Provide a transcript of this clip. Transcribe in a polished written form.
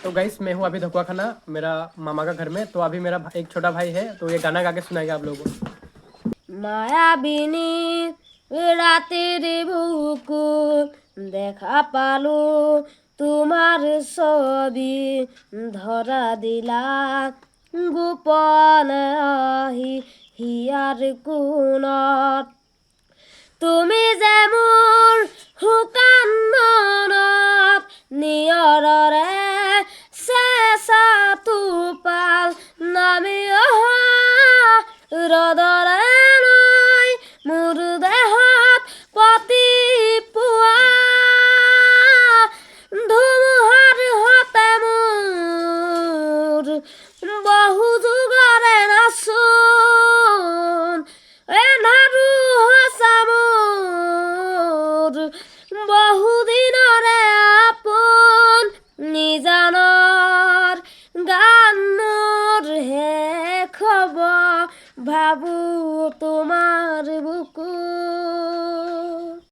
तो गाइस मैं हूँ अभी धकुआ खाना मेरा मामा का घर में। तो अभी मेरा एक छोटा भाई है तो ये गाना गा के सुनाएगा आप लोगों को। মায়াবিনী রাতের বুকুল দেখা পালো তোমার ছবি ধরা দিলা গোপন হিয়ার কোণত তুমি যে মোৰ শুকান মনত নিয়ৰৰে চেঁচা টোপাল নামি অহা ৰদৰে নৈ মোৰ দেহত পতি পোৱা ধুমুহাৰ হতে মোৰ বহু যুগৰে নাচোন এন্ধাৰু সঁচা মোৰ বহুদিনৰে আপোন নিজানৰ গান মোৰ শেষ হ'ব ভাবো তোমাৰ বুকু